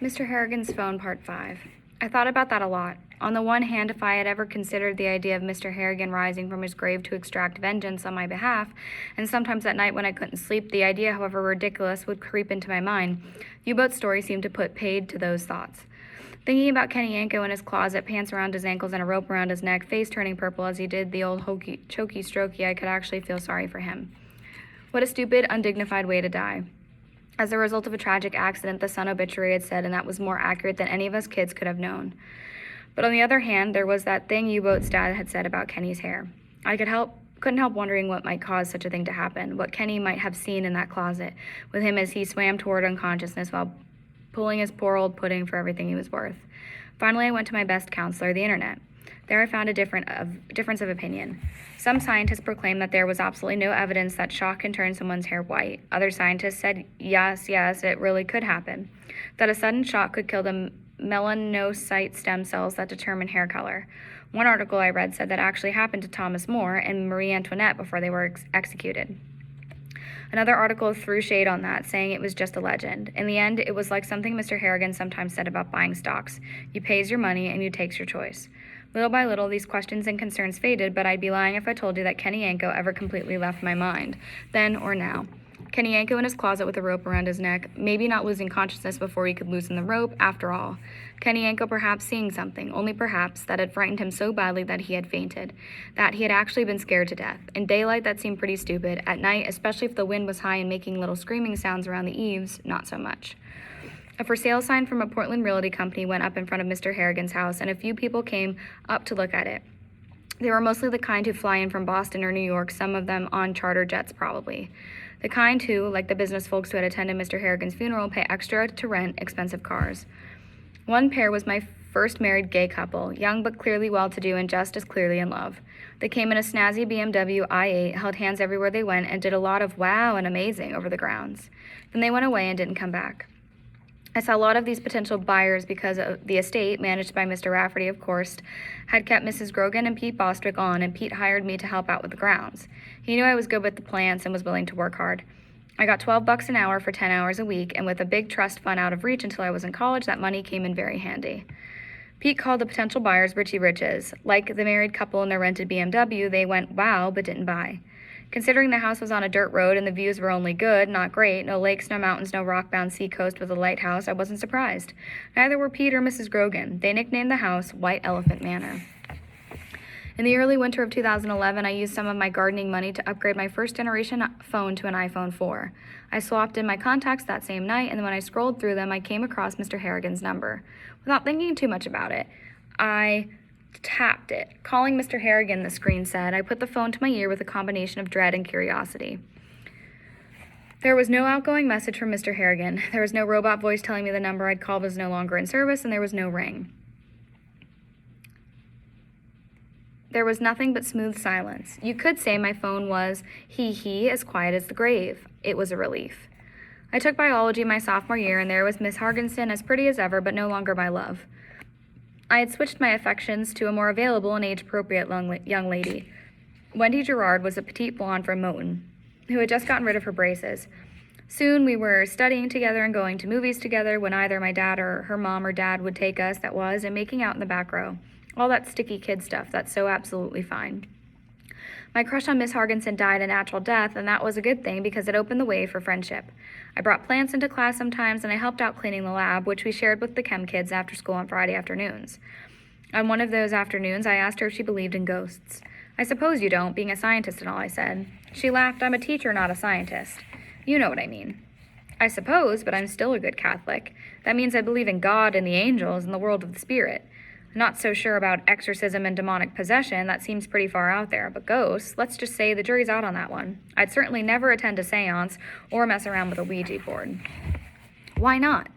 Mr. Harrigan's phone, part 5. I thought about that a lot. On the one hand, if I had ever considered the idea of Mr. Harrigan rising from his grave to extract vengeance on my behalf, and sometimes at night when I couldn't sleep, the idea, however ridiculous, would creep into my mind, U-Boat's story seemed to put paid to those thoughts. Thinking about Kenny Yanko in his closet, pants around his ankles and a rope around his neck, face turning purple as he did the old choky strokey, I could actually feel sorry for him. What a stupid, undignified way to die. As a result of a tragic accident, the Sun obituary had said, and that was more accurate than any of us kids could have known. But on the other hand, there was that thing U-Boat's dad had said about Kenny's hair. I couldn't help wondering what might cause such a thing to happen, what Kenny might have seen in that closet with him as he swam toward unconsciousness while pulling his poor old pudding for everything he was worth. Finally, I went to my best counselor, the internet. There I found a difference of opinion. Some scientists proclaimed that there was absolutely no evidence that shock can turn someone's hair white. Other scientists said, yes, it really could happen. That a sudden shock could kill the melanocyte stem cells that determine hair color. One article I read said that actually happened to Thomas More and Marie Antoinette before they were executed. Another article threw shade on that, saying it was just a legend. In the end, it was like something Mr. Harrigan sometimes said about buying stocks. You pays your money and you takes your choice. Little by little, these questions and concerns faded, but I'd be lying if I told you that Kenny Yanko ever completely left my mind, then or now. Kenny Yanko in his closet with a rope around his neck, maybe not losing consciousness before he could loosen the rope, after all. Kenny Yanko perhaps seeing something, only perhaps, that had frightened him so badly that he had fainted, that he had actually been scared to death. In daylight, that seemed pretty stupid. At night, especially if the wind was high and making little screaming sounds around the eaves, not so much. A for sale sign from a Portland realty company went up in front of Mr. Harrigan's house, and a few people came up to look at it. They were mostly the kind who fly in from Boston or New York, some of them on charter jets probably. The kind who, like the business folks who had attended Mr. Harrigan's funeral, pay extra to rent expensive cars. One pair was my first married gay couple, young but clearly well-to-do and just as clearly in love. They came in a snazzy BMW i8, held hands everywhere they went, and did a lot of wow and amazing over the grounds. Then they went away and didn't come back. I saw a lot of these potential buyers because of the estate, managed by Mr. Rafferty, of course, had kept Mrs. Grogan and Pete Bostwick on, and Pete hired me to help out with the grounds. He knew I was good with the plants and was willing to work hard. I got $12 an hour for 10 hours a week, and with a big trust fund out of reach until I was in college, that money came in very handy. Pete called the potential buyers Richie Riches. Like the married couple in their rented BMW, they went wow but didn't buy. Considering the house was on a dirt road and the views were only good, not great, no lakes, no mountains, no rock-bound seacoast with a lighthouse, I wasn't surprised. Neither were Pete or Mrs. Grogan. They nicknamed the house White Elephant Manor. In the early winter of 2011, I used some of my gardening money to upgrade my first-generation phone to an iPhone 4. I swapped in my contacts that same night, and when I scrolled through them, I came across Mr. Harrigan's number. Without thinking too much about it, I tapped it. Calling Mr. Harrigan, the screen said. I put the phone to my ear with a combination of dread and curiosity. There was no outgoing message from Mr. Harrigan. There was no robot voice telling me the number I'd called was no longer in service, and there was no ring. There was nothing but smooth silence. You could say my phone was, he, as quiet as the grave. It was a relief. I took biology my sophomore year, and there was Miss Hargenson, as pretty as ever, but no longer my love. I had switched my affections to a more available and age-appropriate young lady. Wendy Gerard was a petite blonde from Moton, who had just gotten rid of her braces. Soon we were studying together and going to movies together when either my dad or her mom or dad would take us, and making out in the back row. All that sticky kid stuff that's so absolutely fine. My crush on Miss Hargenson died a natural death, and that was a good thing because it opened the way for friendship. I brought plants into class sometimes, and I helped out cleaning the lab, which we shared with the chem kids after school on Friday afternoons. On one of those afternoons, I asked her if she believed in ghosts. I suppose you don't, being a scientist and all, I said. She laughed. I'm a teacher, not a scientist. You know what I mean. I suppose, but I'm still a good Catholic. That means I believe in God and the angels and the world of the spirit. I'm not so sure about exorcism and demonic possession. That seems pretty far out there. But ghosts, let's just say the jury's out on that one. I'd certainly never attend a seance or mess around with a Ouija board. Why not?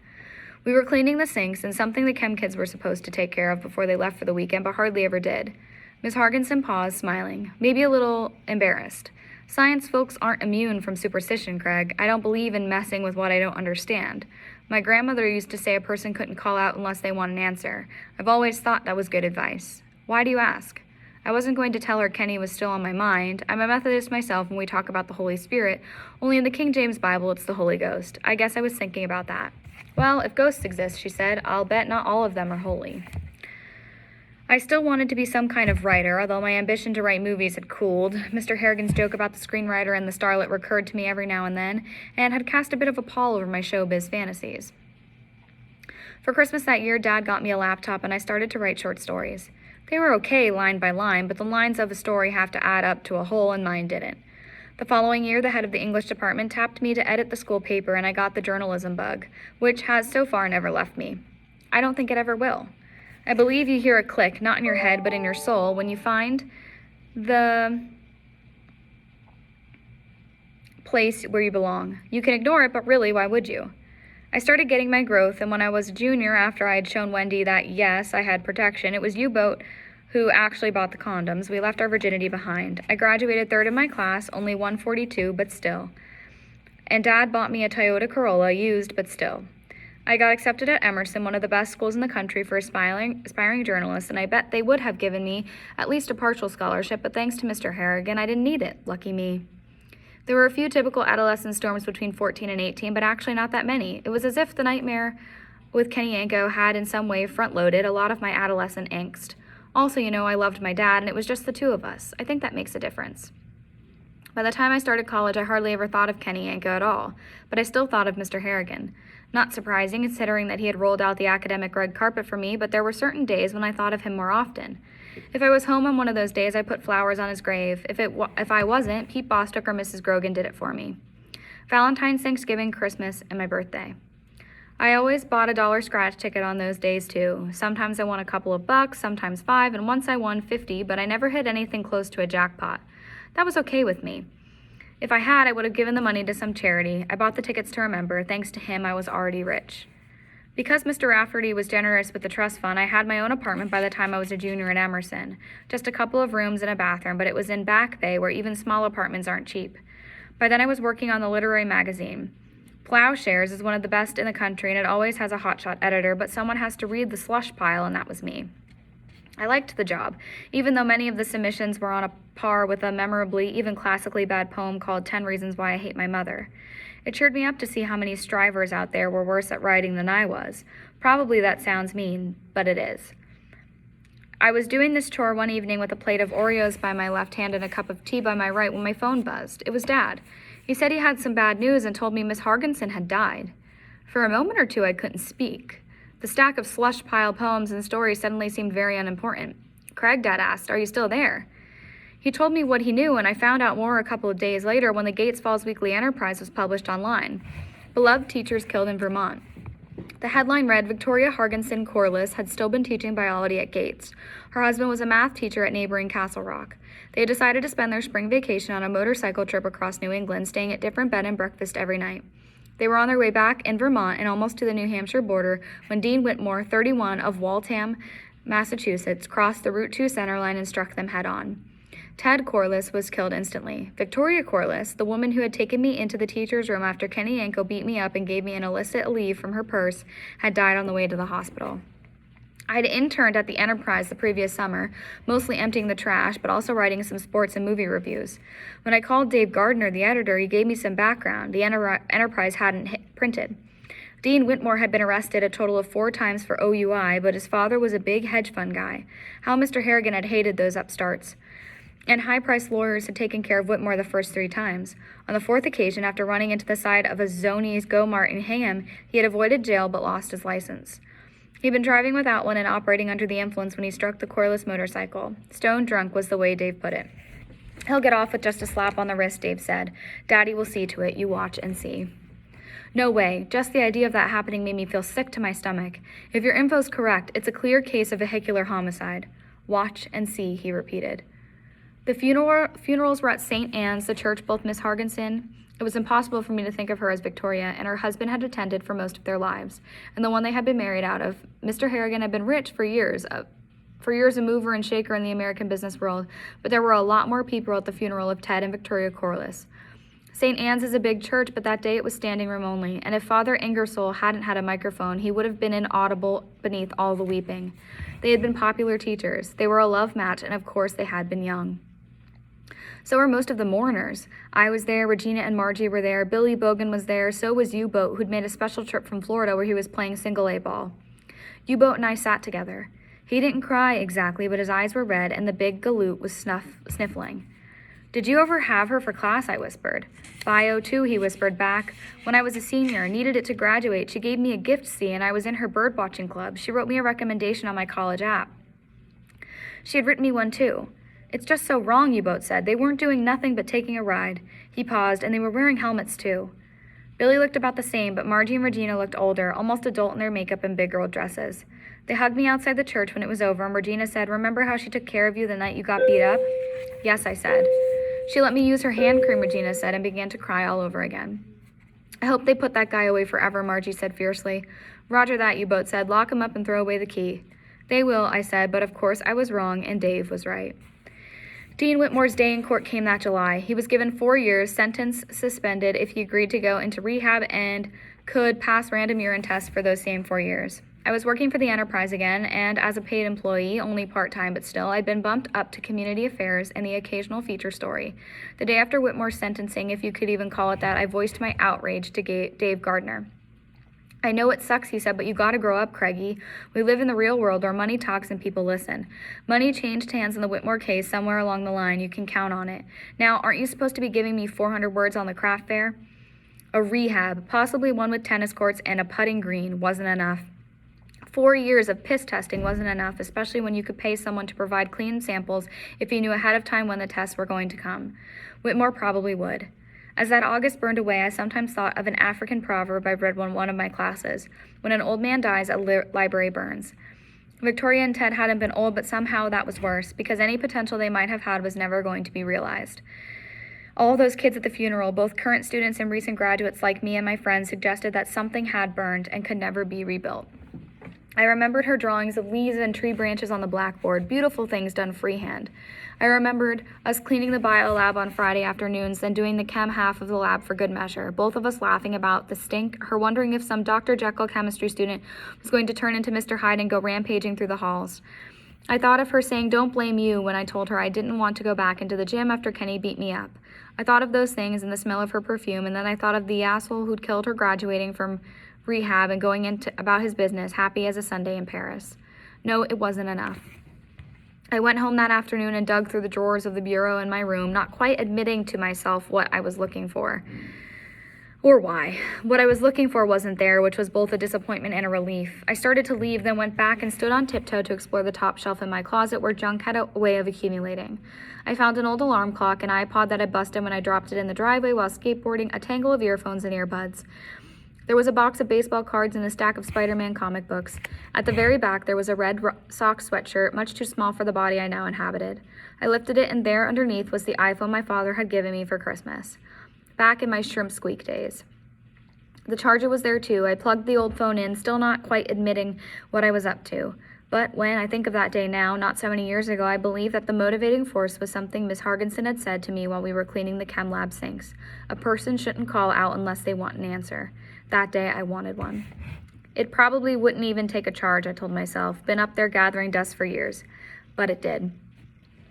We were cleaning the sinks and something the chem kids were supposed to take care of before they left for the weekend, but hardly ever did. Miss Hargenson paused, smiling, maybe a little embarrassed. Science folks aren't immune from superstition, Craig. I don't believe in messing with what I don't understand. My grandmother used to say a person couldn't call out unless they want an answer. I've always thought that was good advice. Why do you ask? I wasn't going to tell her Kenny was still on my mind. I'm a Methodist myself and we talk about the Holy Spirit, only in the King James Bible it's the Holy Ghost. I guess I was thinking about that. Well, if ghosts exist, she said, I'll bet not all of them are holy. I still wanted to be some kind of writer, although my ambition to write movies had cooled. Mr. Harrigan's joke about the screenwriter and the starlet recurred to me every now and then, and had cast a bit of a pall over my showbiz fantasies. For Christmas that year, Dad got me a laptop, and I started to write short stories. They were okay line by line, but the lines of a story have to add up to a whole, and mine didn't. The following year, the head of the English department tapped me to edit the school paper, and I got the journalism bug, which has so far never left me. I don't think it ever will. I believe you hear a click, not in your head, but in your soul, when you find the place where you belong. You can ignore it, but really, why would you? I started getting my growth, and when I was a junior, after I had shown Wendy that, yes, I had protection, it was U-Boat who actually bought the condoms. We left our virginity behind. I graduated third in my class, only 142, but still. And Dad bought me a Toyota Corolla, used, but still. I got accepted at Emerson, one of the best schools in the country for aspiring journalists, and I bet they would have given me at least a partial scholarship, but thanks to Mr. Harrigan, I didn't need it. Lucky me. There were a few typical adolescent storms between 14 and 18, but actually not that many. It was as if the nightmare with Kenny Yanko had in some way front-loaded a lot of my adolescent angst. Also, I loved my dad, and it was just the two of us. I think that makes a difference. By the time I started college, I hardly ever thought of Kenny Yanko at all, but I still thought of Mr. Harrigan. Not surprising, considering that he had rolled out the academic red carpet for me, but there were certain days when I thought of him more often. If I was home on one of those days, I put flowers on his grave. If I wasn't, Pete Bostock or Mrs. Grogan did it for me. Valentine's, Thanksgiving, Christmas, and my birthday. I always bought a $1 scratch ticket on those days, too. Sometimes I won a couple of bucks, sometimes $5, and once I won $50, but I never hit anything close to a jackpot. That was okay with me. If I had, I would have given the money to some charity. I bought the tickets to remember. Thanks to him, I was already rich. Because Mr. Rafferty was generous with the trust fund, I had my own apartment by the time I was a junior at Emerson. Just a couple of rooms and a bathroom, but it was in Back Bay, where even small apartments aren't cheap. By then I was working on the literary magazine. Plowshares is one of the best in the country, and it always has a hotshot editor, but someone has to read the slush pile, and that was me. I liked the job, even though many of the submissions were on a par with a memorably, even classically bad poem called 10 Reasons Why I Hate My Mother. It cheered me up to see how many strivers out there were worse at writing than I was. Probably that sounds mean, but it is. I was doing this chore one evening with a plate of Oreos by my left hand and a cup of tea by my right when my phone buzzed. It was Dad. He said he had some bad news and told me Miss Hargensen had died. For a moment or two, I couldn't speak. The stack of slush pile poems and stories suddenly seemed very unimportant. Craig, Dad asked, "Are you still there?" He told me what he knew, and I found out more a couple of days later when the Gates Falls Weekly Enterprise was published online. Beloved teachers killed in Vermont. The headline read, Victoria Hargensen Corliss had still been teaching biology at Gates. Her husband was a math teacher at neighboring Castle Rock. They had decided to spend their spring vacation on a motorcycle trip across New England, staying at different bed and breakfast every night. They were on their way back in Vermont and almost to the New Hampshire border when Dean Whitmore, 31, of Waltham, Massachusetts, crossed the Route 2 center line and struck them head-on. Ted Corliss was killed instantly. Victoria Corliss, the woman who had taken me into the teacher's room after Kenny Yanko beat me up and gave me an illicit leave from her purse, had died on the way to the hospital. I had interned at the Enterprise the previous summer, mostly emptying the trash, but also writing some sports and movie reviews. When I called Dave Gardner, the editor, he gave me some background the Enterprise hadn't printed. Dean Whitmore had been arrested a total of 4 times for OUI, but his father was a big hedge fund guy. How Mr. Harrigan had hated those upstarts. And high-priced lawyers had taken care of Whitmore the first 3 times. On the 4th occasion, after running into the side of a Zonies Go-Mart in Hingham, he had avoided jail but lost his license. He'd been driving without one and operating under the influence when he struck the Corliss motorcycle. Stone drunk was the way Dave put it. He'll get off with just a slap on the wrist, Dave said. Daddy will see to it. You watch and see. No way. Just the idea of that happening made me feel sick to my stomach. If your info's correct, it's a clear case of vehicular homicide. Watch and see, he repeated. The funerals were at St. Anne's, the church both Miss Hargensen. It was impossible for me to think of her as Victoria, and her husband had attended for most of their lives, and the one they had been married out of. Mr. Harrigan had been rich for years a mover and shaker in the American business world, but there were a lot more people at the funeral of Ted and Victoria Corliss. St. Anne's is a big church, but that day it was standing room only, and if Father Ingersoll hadn't had a microphone, he would have been inaudible beneath all the weeping. They had been popular teachers. They were a love match, and of course they had been young. So were most of the mourners. I was there, Regina and Margie were there, Billy Bogan was there, so was U-Boat, who'd made a special trip from Florida where he was playing single A ball. U-Boat and I sat together. He didn't cry exactly, but his eyes were red and the big galoot was sniffling. Did you ever have her for class? I whispered. Bio too, he whispered back. When I was a senior, needed it to graduate, she gave me a gift C and I was in her birdwatching club. She wrote me a recommendation on my college app. She had written me one too. It's just so wrong, U-Boat said. They weren't doing nothing but taking a ride. He paused, and they were wearing helmets too. Billy looked about the same, but Margie and Regina looked older, almost adult in their makeup and big girl dresses. They hugged me outside the church when it was over, and Regina said, "Remember how she took care of you the night you got beat up?" Yes, I said. She let me use her hand cream, Regina said, and began to cry all over again. I hope they put that guy away forever, Margie said fiercely. Roger that, U-Boat said. Lock him up and throw away the key. They will, I said, but of course I was wrong, and Dave was right. Dean Whitmore's day in court came that July. He was given 4 years, sentence suspended if he agreed to go into rehab and could pass random urine tests for those same 4 years. I was working for the Enterprise again, and as a paid employee, only part-time, but still, I'd been bumped up to community affairs and the occasional feature story. The day after Whitmore's sentencing, if you could even call it that, I voiced my outrage to Dave Gardner. I know it sucks, he said, but you gotta grow up, Craigie. We live in the real world where money talks and people listen. Money changed hands in the Whitmore case somewhere along the line. You can count on it. Now, aren't you supposed to be giving me 400 words on the craft fair? A rehab, possibly one with tennis courts and a putting green, wasn't enough. 4 years of piss testing wasn't enough, especially when you could pay someone to provide clean samples if you knew ahead of time when the tests were going to come. Whitmore probably would. As that August burned away, I sometimes thought of an African proverb I've read in one of my classes. When an old man dies, a library burns. Victoria and Ted hadn't been old, but somehow that was worse, because any potential they might have had was never going to be realized. All those kids at the funeral, both current students and recent graduates like me and my friends, suggested that something had burned and could never be rebuilt. I remembered her drawings of leaves and tree branches on the blackboard, beautiful things done freehand. I remembered us cleaning the bio lab on Friday afternoons, then doing the chem half of the lab for good measure, both of us laughing about the stink, her wondering if some Dr. Jekyll chemistry student was going to turn into Mr. Hyde and go rampaging through the halls. I thought of her saying, "Don't blame you," when I told her I didn't want to go back into the gym after Kenny beat me up. I thought of those things and the smell of her perfume, and then I thought of the asshole who'd killed her graduating from rehab and going about his business, happy as a Sunday in Paris. No, it wasn't enough. I went home that afternoon and dug through the drawers of the bureau in my room, not quite admitting to myself what I was looking for. Or why. What I was looking for wasn't there, which was both a disappointment and a relief. I started to leave, then went back and stood on tiptoe to explore the top shelf in my closet where junk had a way of accumulating. I found an old alarm clock, an iPod that had busted when I dropped it in the driveway while skateboarding, a tangle of earphones and earbuds. There was a box of baseball cards and a stack of Spider-Man comic books. At the very back, there was a red sock sweatshirt, much too small for the body I now inhabited. I lifted it, and there underneath was the iPhone my father had given me for Christmas. Back in my shrimp squeak days. The charger was there too. I plugged the old phone in, still not quite admitting what I was up to. But when I think of that day now, not so many years ago, I believe that the motivating force was something Miss Hargenson had said to me while we were cleaning the chem lab sinks. A person shouldn't call out unless they want an answer. That day, I wanted one. It probably wouldn't even take a charge, I told myself. Been up there gathering dust for years. But it did.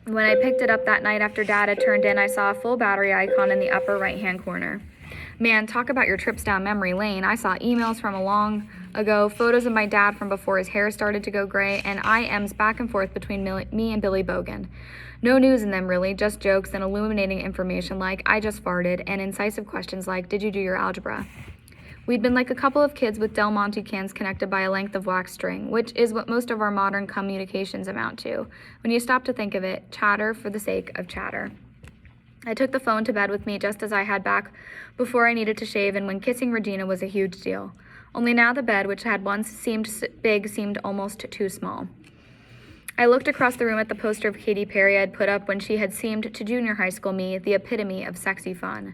When I picked it up that night after Dad had turned in, I saw a full battery icon in the upper right-hand corner. Man, talk about your trips down memory lane. I saw emails from a long ago, photos of my dad from before his hair started to go gray, and IMs back and forth between me and Billy Bogan. No news in them, really, just jokes and illuminating information like, "I just farted," and incisive questions like, "Did you do your algebra?" We'd been like a couple of kids with Del Monte cans connected by a length of wax string, which is what most of our modern communications amount to. When you stop to think of it, chatter for the sake of chatter. I took the phone to bed with me just as I had back before I needed to shave, and when kissing Regina was a huge deal. Only now the bed, which had once seemed big, seemed almost too small. I looked across the room at the poster of Katy Perry I'd put up when she had seemed to junior high school me the epitome of sexy fun.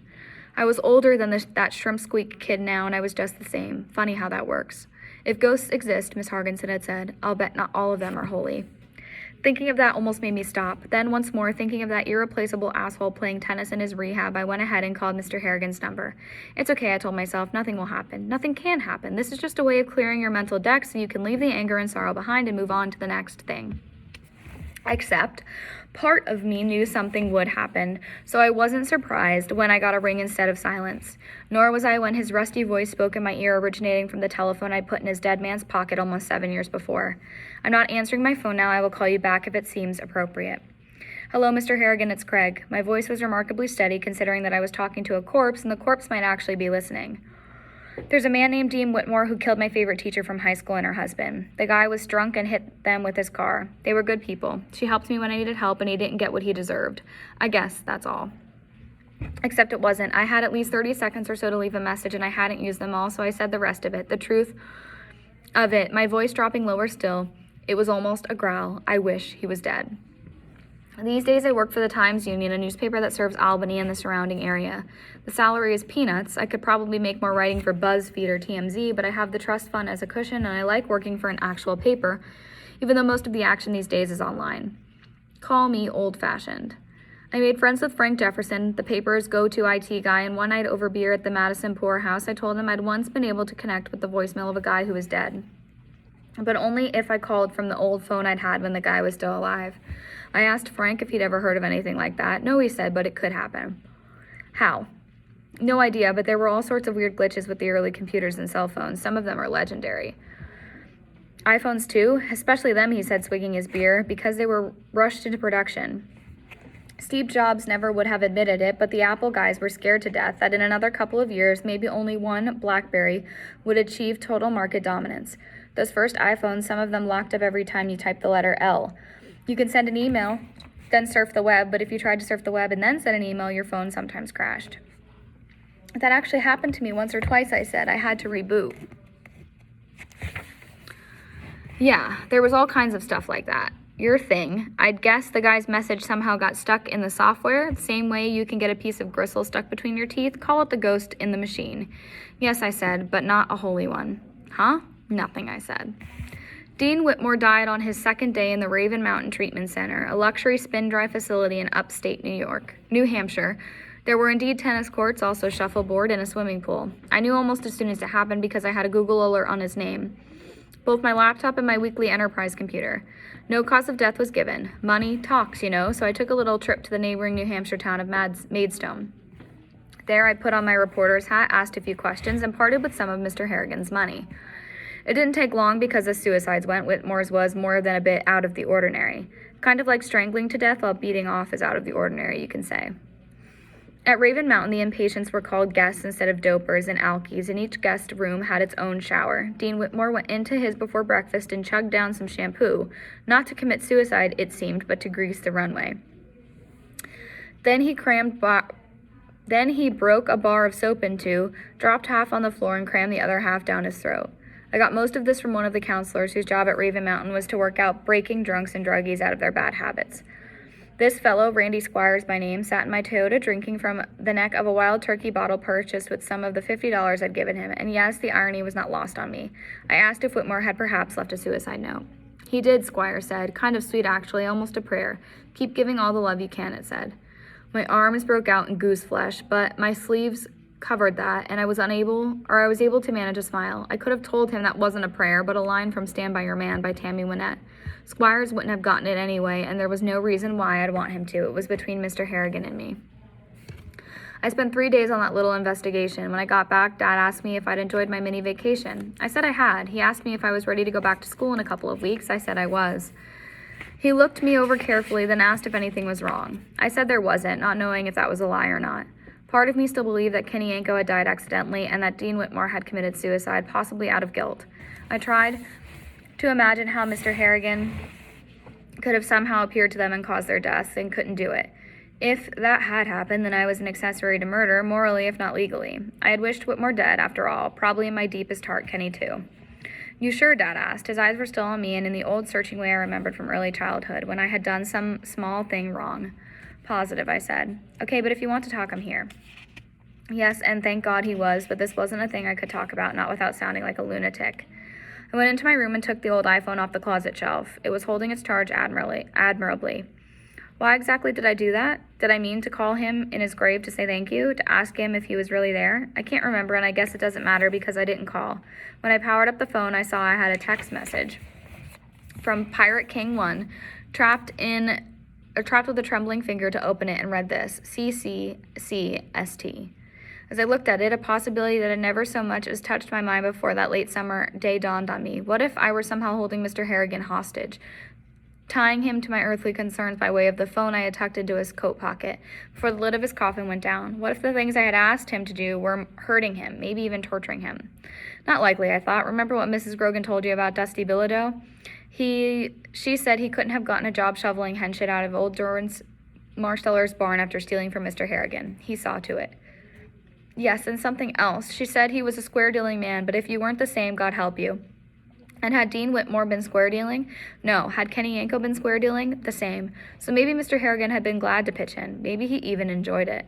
I was older than that shrimp squeak kid now, and I was just the same. Funny how that works. If ghosts exist, Miss Hargenson had said, I'll bet not all of them are holy. Thinking of that almost made me stop. Then once more, thinking of that irreplaceable asshole playing tennis in his rehab, I went ahead and called Mr. Harrigan's number. It's okay, I told myself. Nothing will happen. Nothing can happen. This is just a way of clearing your mental deck so you can leave the anger and sorrow behind and move on to the next thing. Except, part of me knew something would happen, so I wasn't surprised when I got a ring instead of silence. Nor was I when his rusty voice spoke in my ear, originating from the telephone I'd put in his dead man's pocket almost 7 years before. I'm not answering my phone now. I will call you back if it seems appropriate. Hello, Mr. Harrigan, it's Craig. My voice was remarkably steady, considering that I was talking to a corpse, and the corpse might actually be listening. There's a man named Dean Whitmore who killed my favorite teacher from high school and her husband. The guy was drunk and hit them with his car. They were good people. She helped me when I needed help, and he didn't get what he deserved. I guess that's all. Except it wasn't. I had at least 30 seconds or so to leave a message, and I hadn't used them all, so I said the rest of it. The truth of it, my voice dropping lower still. It was almost a growl. I wish he was dead. These days I work for the Times-Union, a newspaper that serves Albany and the surrounding area. The salary is peanuts. I could probably make more writing for BuzzFeed or TMZ, but I have the trust fund as a cushion, and I like working for an actual paper, even though most of the action these days is online. Call me old-fashioned. I made friends with Frank Jefferson, the paper's go-to IT guy, and one night over beer at the Madison Poorhouse, I told him I'd once been able to connect with the voicemail of a guy who was dead. But only if I called from the old phone I'd had when the guy was still alive. I asked Frank if he'd ever heard of anything like that. No, he said, but it could happen. How? No idea, but there were all sorts of weird glitches with the early computers and cell phones. Some of them are legendary. iPhones too, especially them, he said, swigging his beer, because they were rushed into production. Steve Jobs never would have admitted it, but the Apple guys were scared to death that in another couple of years, maybe only one BlackBerry would achieve total market dominance. Those first iPhones, some of them locked up every time you typed the letter L. You can send an email, then surf the web, but if you tried to surf the web and then send an email, your phone sometimes crashed. That actually happened to me once or twice, I said. I had to reboot. Yeah, there was all kinds of stuff like that. Your thing. I'd guess the guy's message somehow got stuck in the software. The same way you can get a piece of gristle stuck between your teeth. Call it the ghost in the machine. Yes, I said, but not a holy one. Huh? Nothing, I said. Dean Whitmore died on his second day in the Raven Mountain Treatment Center, a luxury spin-dry facility in upstate New Hampshire. There were indeed tennis courts, also shuffleboard, and a swimming pool. I knew almost as soon as it happened because I had a Google alert on his name. Both my laptop and my weekly enterprise computer. No cause of death was given. Money talks, so I took a little trip to the neighboring New Hampshire town of Maidstone. There I put on my reporter's hat, asked a few questions, and parted with some of Mr. Harrigan's money. It didn't take long because as suicides went, Whitmore's was more than a bit out of the ordinary. Kind of like strangling to death while beating off is out of the ordinary, you can say. At Raven Mountain, the inpatients were called guests instead of dopers and alkies, and each guest room had its own shower. Dean Whitmore went into his before breakfast and chugged down some shampoo, not to commit suicide, it seemed, but to grease the runway. Then he broke a bar of soap in two, dropped half on the floor, and crammed the other half down his throat. I got most of this from one of the counselors whose job at Raven Mountain was to work out breaking drunks and druggies out of their bad habits. This fellow, Randy Squires by name, sat in my Toyota drinking from the neck of a wild turkey bottle purchased with some of the $50 I'd given him, and yes, the irony was not lost on me. I asked if Whitmore had perhaps left a suicide note. He did, Squire said. Kind of sweet, actually, almost a prayer. Keep giving all the love you can, it said. My arms broke out in goose flesh, but my sleeves covered that, and I was able to manage a smile. I could have told him that wasn't a prayer, but a line from Stand By Your Man by Tammy Wynette. Squires wouldn't have gotten it anyway, and there was no reason why I'd want him to. It was between Mr. Harrigan and me. I spent 3 days on that little investigation. When I got back, Dad asked me if I'd enjoyed my mini vacation. I said I had. He asked me if I was ready to go back to school in a couple of weeks. I said I was. He looked me over carefully, then asked if anything was wrong. I said there wasn't, not knowing if that was a lie or not. Part of me still believed that Kenny Yanko had died accidentally and that Dean Whitmore had committed suicide, possibly out of guilt. I tried to imagine how Mr. Harrigan could have somehow appeared to them and caused their deaths, and couldn't do it. If that had happened, then I was an accessory to murder, morally if not legally. I had wished Whitmore dead, after all, probably in my deepest heart, Kenny too. You sure, Dad asked. His eyes were still on me and in the old searching way I remembered from early childhood, when I had done some small thing wrong. Positive, I said. Okay, but if you want to talk, I'm here. Yes, and thank God he was, but this wasn't a thing I could talk about, not without sounding like a lunatic. I went into my room and took the old iPhone off the closet shelf. It was holding its charge admirably. Why exactly did I do that? Did I mean to call him in his grave to say thank you, to ask him if he was really there? I can't remember, and I guess it doesn't matter because I didn't call. When I powered up the phone, I saw I had a text message from Pirate King 1. trapped with a trembling finger to open it, and read this: CCCST. As I looked at it, a possibility that had never so much as touched my mind before that late summer day dawned on me. What if I were somehow holding Mr. Harrigan hostage, tying him to my earthly concerns by way of the phone I had tucked into his coat pocket before the lid of his coffin went down? What if the things I had asked him to do were hurting him, maybe even torturing him? Not likely, I thought. Remember what Mrs. Grogan told you about Dusty Bilodeau? She said he couldn't have gotten a job shoveling hen shit out of old Doran's Marsteller's barn after stealing from Mr. Harrigan. He saw to it. Yes, and something else. She said he was a square-dealing man, but if you weren't the same, God help you. And had Dean Whitmore been square-dealing? No. Had Kenny Yanko been square-dealing? The same. So maybe Mr. Harrigan had been glad to pitch in. Maybe he even enjoyed it.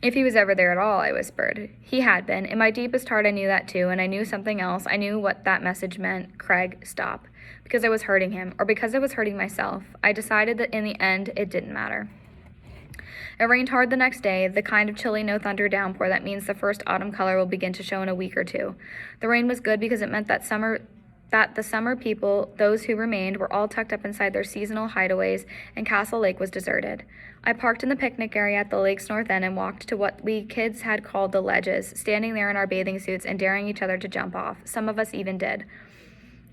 If he was ever there at all, I whispered. He had been. In my deepest heart, I knew that too, and I knew something else. I knew what that message meant. Craig, stop. Because I was hurting him, or because I was hurting myself. I decided that in the end, it didn't matter. It rained hard the next day, the kind of chilly no-thunder downpour that means the first autumn color will begin to show in a week or two. The rain was good because it meant that the summer people, those who remained, were all tucked up inside their seasonal hideaways, and Castle Lake was deserted. I parked in the picnic area at the lake's north end and walked to what we kids had called the ledges, standing there in our bathing suits and daring each other to jump off. Some of us even did.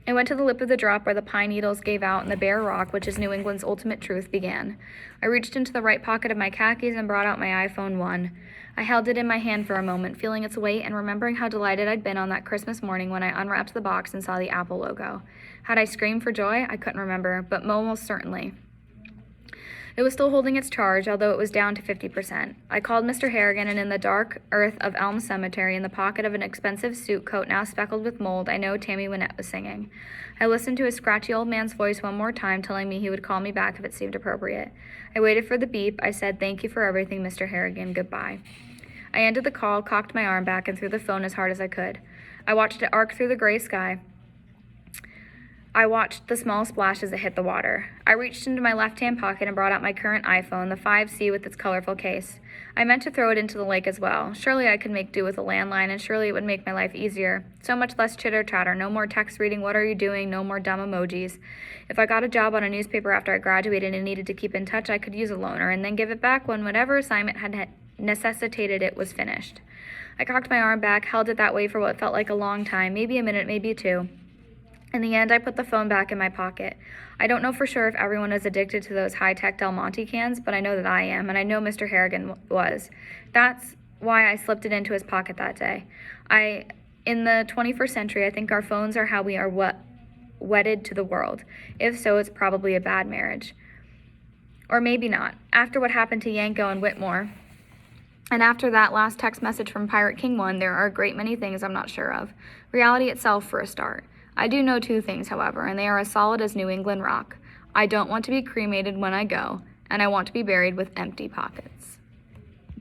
I went to the lip of the drop where the pine needles gave out and the bare rock, which is New England's ultimate truth, began. I reached into the right pocket of my khakis and brought out my iPhone 1. I held it in my hand for a moment, feeling its weight and remembering how delighted I'd been on that Christmas morning when I unwrapped the box and saw the Apple logo. Had I screamed for joy? I couldn't remember, but almost certainly. It was still holding its charge, although it was down to 50%. I called Mr. Harrigan, and in the dark earth of Elm Cemetery, in the pocket of an expensive suit coat now speckled with mold, I know Tammy Wynette was singing. I listened to his scratchy old man's voice one more time, telling me he would call me back if it seemed appropriate. I waited for the beep. I said, "Thank you for everything, Mr. Harrigan. Goodbye." I ended the call, cocked my arm back, and threw the phone as hard as I could. I watched it arc through the gray sky. I watched the small splash as it hit the water. I reached into my left-hand pocket and brought out my current iPhone, the 5C with its colorful case. I meant to throw it into the lake as well. Surely I could make do with a landline, and surely it would make my life easier. So much less chitter-chatter, no more text reading, "What are you doing?" no more dumb emojis. If I got a job on a newspaper after I graduated and needed to keep in touch, I could use a loaner and then give it back when whatever assignment had necessitated it was finished. I cocked my arm back, held it that way for what felt like a long time, maybe a minute, maybe two. In the end, I put the phone back in my pocket. I don't know for sure if everyone is addicted to those high-tech Del Monte cans, but I know that I am, and I know Mr. Harrigan was. That's why I slipped it into his pocket that day. In the 21st century, I think our phones are how we are wedded to the world. If so, it's probably a bad marriage. Or maybe not. After what happened to Yanko and Whitmore, and after that last text message from Pirate King 1, there are a great many things I'm not sure of. Reality itself, for a start. I do know two things, however, and they are as solid as New England rock. I don't want to be cremated when I go, and I want to be buried with empty pockets.